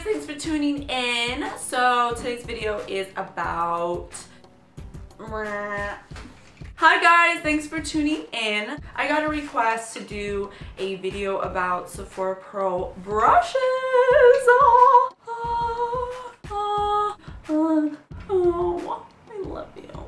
thanks for tuning in. So today's video is about... Hi guys, thanks for tuning in. I got a request to do a video about Sephora PRO Brushes. I love you.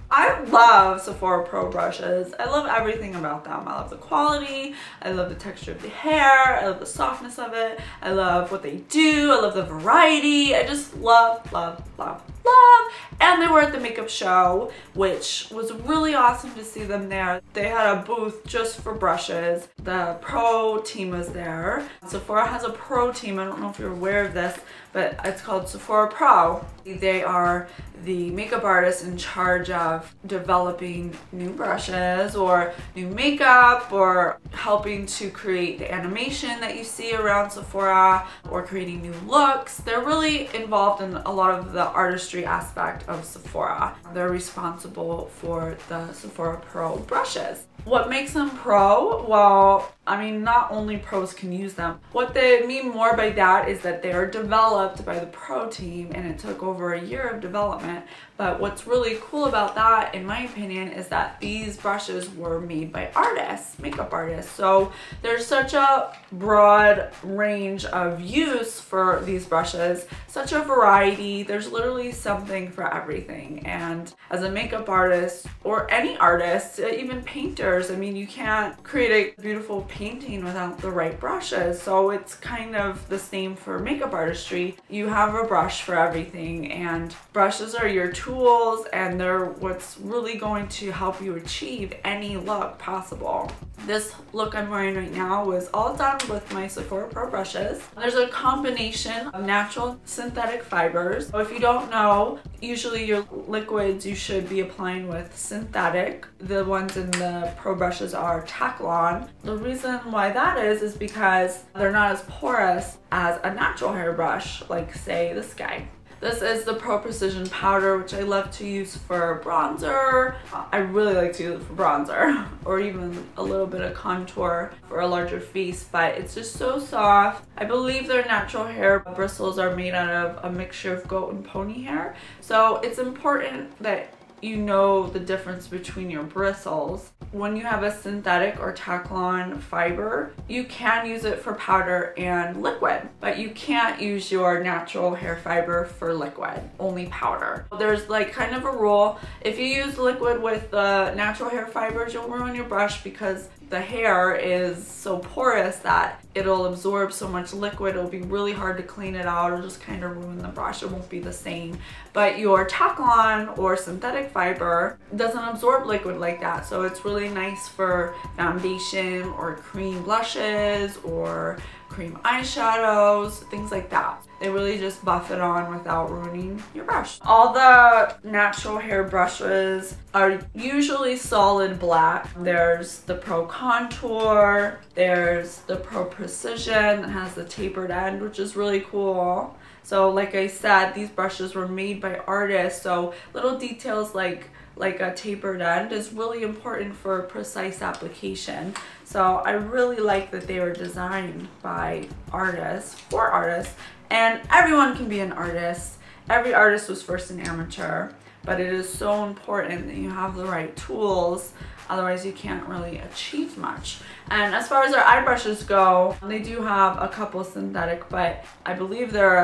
I love Sephora PRO brushes. I love everything about them. I love the quality, I love the texture of the hair, I love the softness of it, I love what they do, I love the variety. I just love, love, love, love. And they were at the makeup show, which was really awesome to see them there. They had a booth just for brushes. The pro team was there. Sephora has a pro team. I don't know if you're aware of this, but it's called Sephora PRO. They are the makeup artists in charge of developing new brushes or new makeup or helping to create the animation that you see around Sephora or creating new looks. They're really involved in a lot of the artistry aspect of Sephora. They're responsible for the Sephora PRO brushes. What makes them pro? Well, I mean, not only pros can use them. What they mean more by that is that they are developed by the pro team and it took over a year of development. But what's really cool about that, in my opinion, is that these brushes were made by artists, makeup artists. So there's such a broad range of use for these brushes, such a variety. There's literally something for everything. And as a makeup artist or any artist, even painters, I mean, you can't create a beautiful painting without the right brushes. So it's kind of the same for makeup artistry. You have a brush for everything, and brushes are your tools, and they're what's really going to help you achieve any look possible. This look I'm wearing right now was all done with my Sephora PRO brushes. There's a combination of natural synthetic fibers. So if you don't know, usually your liquids you should be applying with synthetic. The ones in the Pro brushes are Taklon. The reason why that is because they're not as porous as a natural hairbrush, like say this guy. This is the Preposition Powder, which I love to use for bronzer. I really like to use it for bronzer or even a little bit of contour for a larger face, but it's just so soft. I believe their natural hair bristles are made out of a mixture of goat and pony hair. So it's important that you know the difference between your bristles. When you have a synthetic or Taklon fiber, you can use it for powder and liquid, but you can't use your natural hair fiber for liquid, only powder. There's like kind of a rule. If you use liquid with the natural hair fibers, you'll ruin your brush because the hair is so porous that it'll absorb so much liquid. It'll be really hard to clean it out or just kind of ruin the brush. It won't be the same. But your Taklon or synthetic fiber doesn't absorb liquid like that. So it's really nice for foundation or cream blushes or cream eyeshadows, things like that. They really just buff it on without ruining your brush. All the natural hair brushes are usually solid black. There's the Pro Contour, there's the Pro Precision that has the tapered end, which is really cool. So like I said, these brushes were made by artists, so little details like a tapered end is really important for precise application. So I really like that they were designed by artists, for artists, and everyone can be an artist. Every artist was first an amateur, but it is so important that you have the right tools, otherwise you can't really achieve much. And as far as our eye brushes go, they do have a couple synthetic, but I believe they're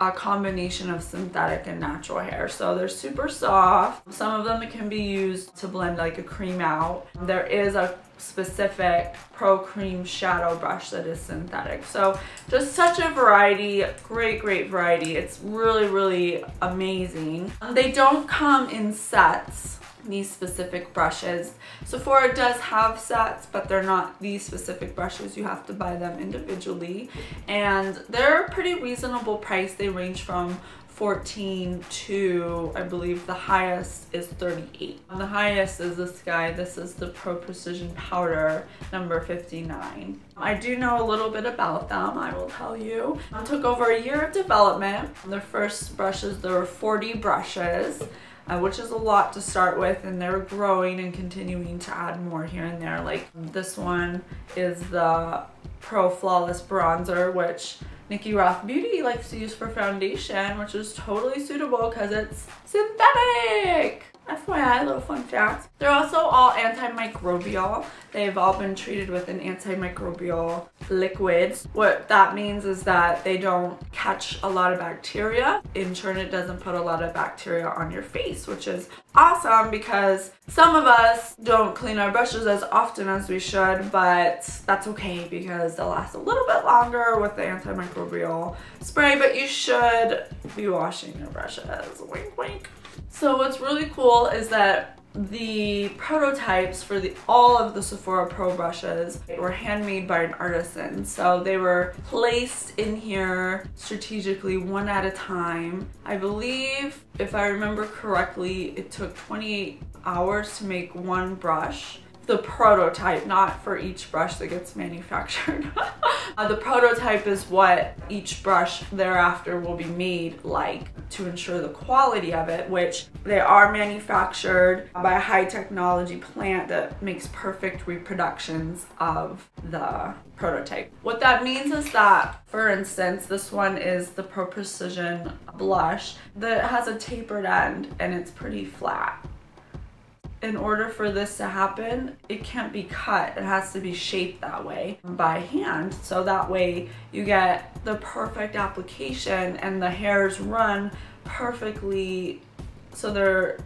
a combination of synthetic and natural hair. So they're super soft. Some of them can be used to blend like a cream out. There is a specific Pro Cream shadow brush that is synthetic. So just such a variety, great variety. It's really amazing. They don't come in sets, these specific brushes. Sephora does have sets, but they're not these specific brushes. You have to buy them individually, and they're pretty reasonable price. They range from $14 to, I believe the highest is $38. The highest is this guy. This is the Pro Precision Powder number 59. I do know a little bit about them, I will tell you. It took over a year of development. Their first brushes, there were 40 brushes. Which is a lot to start with, and they're growing and continuing to add more here and there. Like this one is the Pro Flawless Bronzer, which Nikki Roth Beauty likes to use for foundation, which is totally suitable because it's synthetic. FYI, little fun fact. They're also all antimicrobial. They've all been treated with an antimicrobial liquid. What that means is that they don't catch a lot of bacteria. In turn, it doesn't put a lot of bacteria on your face, which is awesome because some of us don't clean our brushes as often as we should, but that's okay because they'll last a little bit longer with the antimicrobial spray, but you should be washing your brushes. Wink, wink. So what's really cool is that the prototypes for all of the Sephora Pro brushes were handmade by an artisan. So they were placed in here strategically one at a time. I believe, if I remember correctly, it took 28 hours to make one brush. The prototype, not for each brush that gets manufactured. The prototype is what each brush thereafter will be made like to ensure the quality of it, which they are manufactured by a high technology plant that makes perfect reproductions of the prototype. What that means is that, for instance, this one is the Preposition blush that has a tapered end and it's pretty flat. In order for this to happen, it can't be cut. It has to be shaped that way by hand. So that way you get the perfect application and the hairs run perfectly, so they're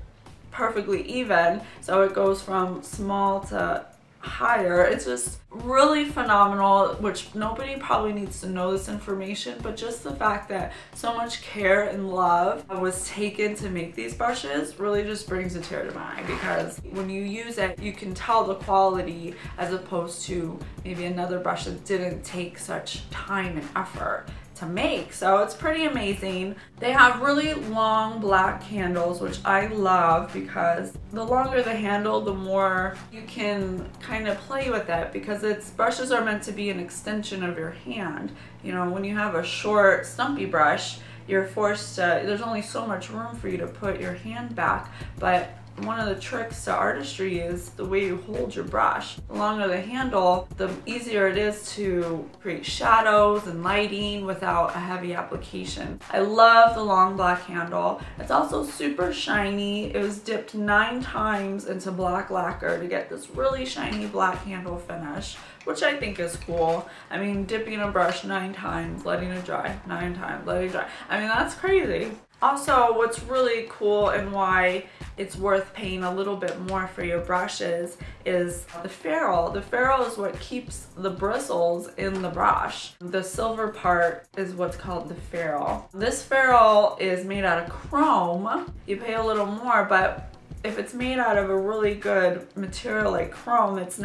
perfectly even. So it goes from small to higher. It's just really phenomenal, which nobody probably needs to know this information, but just the fact that so much care and love was taken to make these brushes really just brings a tear to my eye, because when you use it, you can tell the quality as opposed to maybe another brush that didn't take such time and effort to make. So it's pretty amazing. They have really long black handles, which I love because the longer the handle, the more you can kind of play with it, because brushes are meant to be an extension of your hand. You know, when you have a short stumpy brush, you're forced to, there's only so much room for you to put your hand back, but one of the tricks to artistry is the way you hold your brush. The longer the handle, the easier it is to create shadows and lighting without a heavy application. I love the long black handle. It's also super shiny. It was dipped 9 times into black lacquer to get this really shiny black handle finish, which I think is cool. I mean, dipping a brush 9 times, letting it dry, 9 times, letting it dry. I mean, that's crazy. Also, what's really cool and why it's worth paying a little bit more for your brushes is the ferrule. The ferrule is what keeps the bristles in the brush. The silver part is what's called the ferrule. This ferrule is made out of chrome. You pay a little more, but if it's made out of a really good material like chrome, it's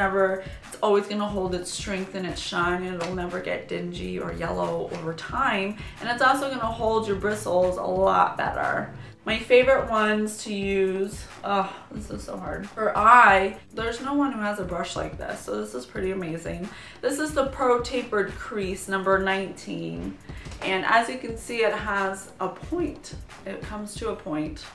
always gonna hold its strength and its shine, and it'll never get dingy or yellow over time. And it's also gonna hold your bristles a lot better. My favorite ones to use, oh, this is so hard. For eye, there's no one who has a brush like this, so this is pretty amazing. This is the Pro Tapered Crease number 19. And as you can see, it has a point. It comes to a point.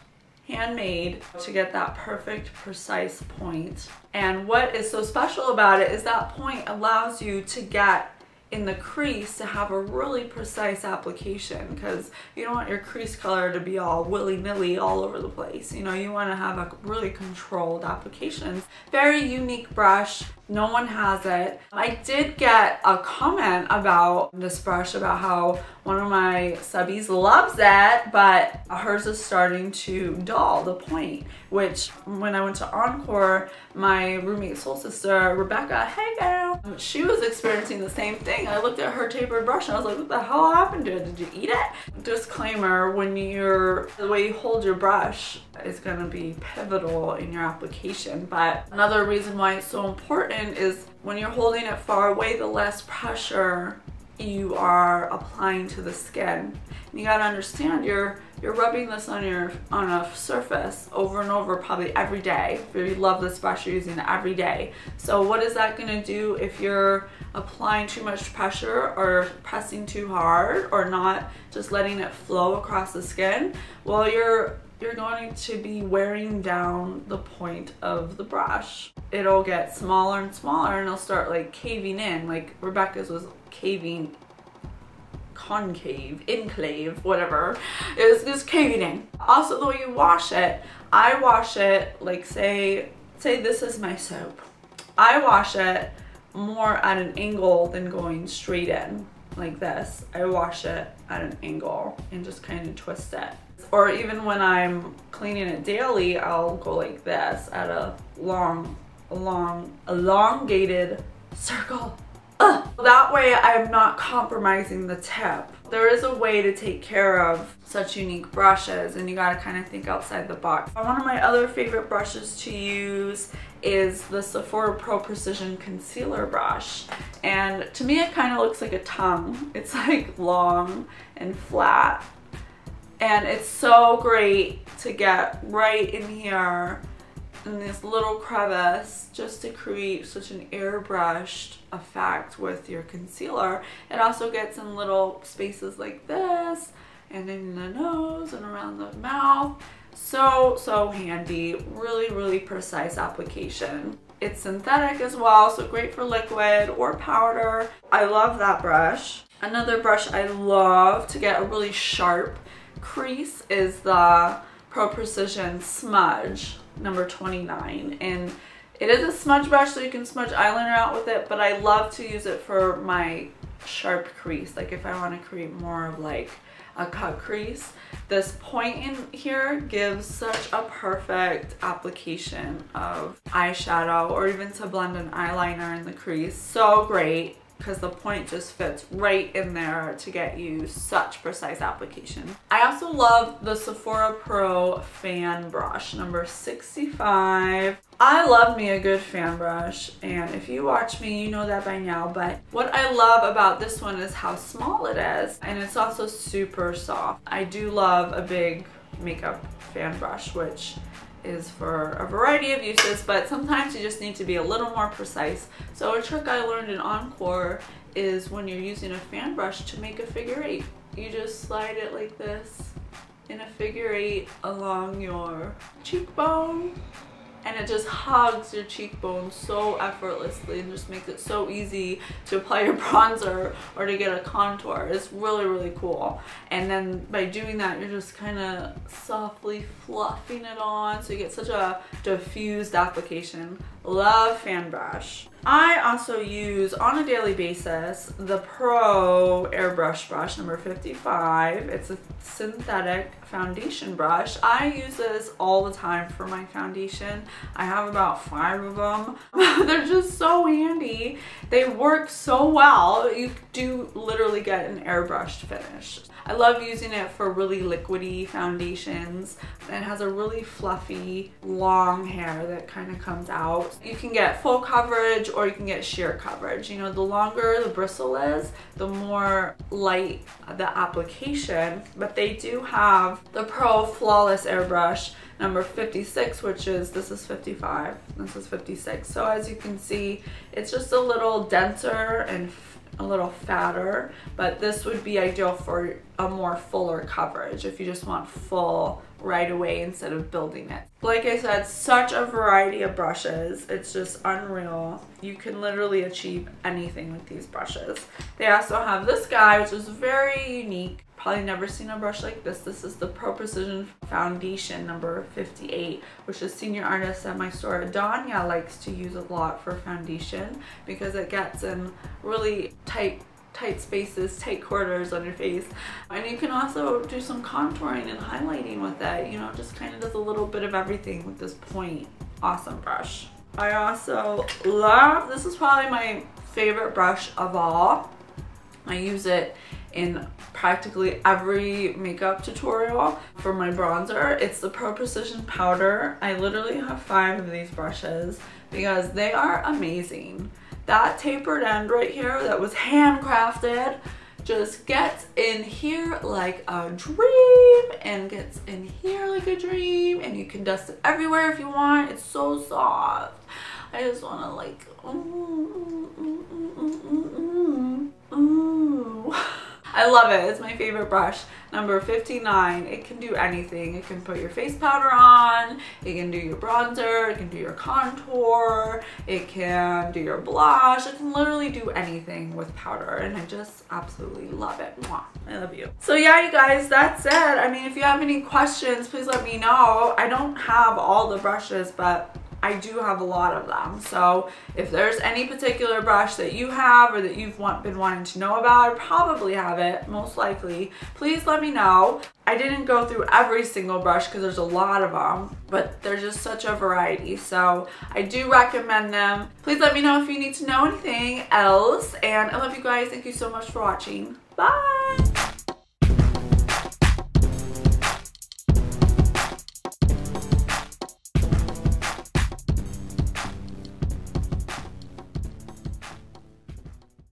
Handmade to get that perfect, precise point. And what is so special about it is that point allows you to get in the crease to have a really precise application, because you don't want your crease color to be all willy-nilly all over the place. You know, you want to have a really controlled application. Very unique brush. No one has it. I did get a comment about this brush about how one of my subbies loves it, but hers is starting to dull the point, which when I went to Encore, my roommate soul sister, Rebecca, hey girl, she was experiencing the same thing. I looked at her tapered brush and I was like, what the hell happened to it? Did you eat it? Disclaimer, the way you hold your brush is gonna be pivotal in your application. But another reason why it's so important is when you're holding it far away, the less pressure you are applying to the skin. And you gotta understand, you're rubbing this on a surface over and over, probably every day. If you love this brush, you're using it every day. So what is that gonna do if you're applying too much pressure or pressing too hard or not just letting it flow across the skin? Well, you're going to be wearing down the point of the brush. It'll get smaller and smaller and it'll start like caving in, like Rebecca's was enclave, whatever, is caving in. Also, the way you wash it, I wash it like say this is my soap. I wash it more at an angle than going straight in like this. I wash it at an angle and just kind of twist it. Or even when I'm cleaning it daily, I'll go like this at a elongated circle. Ugh. That way I'm not compromising the tip. There is a way to take care of such unique brushes, and you gotta kind of think outside the box. One of my other favorite brushes to use is the Sephora PRO Precision Concealer Brush. And to me it kind of looks like a tongue. It's like long and flat. And it's so great to get right in here in this little crevice just to create such an airbrushed effect with your concealer. It also gets in little spaces like this and in the nose and around the mouth. So handy. Really precise application. It's synthetic as well, so great for liquid or powder. I love that brush. Another brush I love to get a really sharp crease is the Pro Precision Smudge number 29, and it is a smudge brush, so you can smudge eyeliner out with it, but I love to use it for my sharp crease, like if I want to create more of like a cut crease. This point in here gives such a perfect application of eyeshadow, or even to blend an eyeliner in the crease. So great, because the point just fits right in there to get you such precise application. I also love the Sephora Pro Fan Brush number 65. I love me a good fan brush, and if you watch me, you know that by now, but what I love about this one is how small it is, and it's also super soft. I do love a big makeup fan brush, which is for a variety of uses, but sometimes you just need to be a little more precise. So a trick I learned in Encore is when you're using a fan brush to make a figure 8. You just slide it like this in a figure 8 along your cheekbone, and it just hugs your cheekbone so effortlessly and just makes it so easy to apply your bronzer or to get a contour. It's really cool. And then by doing that, you're just kind of softly fluffing it on, so you get such a diffused application. Love fan brush. I also use on a daily basis the Pro Airbrush brush number 55. It's a synthetic foundation brush. I use this all the time for my foundation. I have about 5 of them. They're just so handy. They work so well. You do literally get an airbrushed finish. I love using it for really liquidy foundations. It has a really fluffy, long hair that kind of comes out. You can get full coverage or you can get sheer coverage. You know, the longer the bristle is, the more light the application. But they do have the Pro Flawless Airbrush number 56, which is, this is 55, this is 56. So as you can see, it's just a little denser and a little fatter, but this would be ideal for a more fuller coverage if you just want full right away instead of building it. Like I said, such a variety of brushes. It's just unreal. You can literally achieve anything with these brushes. They also have this guy, which is very unique. Probably never seen a brush like this. This is the Pro Precision Foundation number 58, which a senior artist at my store, Danya, likes to use a lot for foundation because it gets in really tight spaces, tight quarters on your face. And you can also do some contouring and highlighting with it. You know, just kind of does a little bit of everything with this point. Awesome brush. I also love, this is probably my favorite brush of all. I use it in practically every makeup tutorial for my bronzer. It's the Pro Precision Powder. I literally have 5 of these brushes because they are amazing. That tapered end right here that was handcrafted just gets in here like a dream and gets in here like a dream, and you can dust it everywhere if you want. It's so soft. I just want to like, ooh. I love it. It's my favorite brush. Number 59. It can do anything. It can put your face powder on. It can do your bronzer. It can do your contour. It can do your blush. It can literally do anything with powder, and I just absolutely love it. Mwah. I love you. So yeah, you guys, that's it. I mean, if you have any questions, please let me know. I don't have all the brushes, but I do have a lot of them. So if there's any particular brush that you have or that you've been wanting to know about, I probably have it, most likely. Please let me know. I didn't go through every single brush because there's a lot of them, but there's just such a variety. So I do recommend them. Please let me know if you need to know anything else. And I love you guys. Thank you so much for watching. Bye.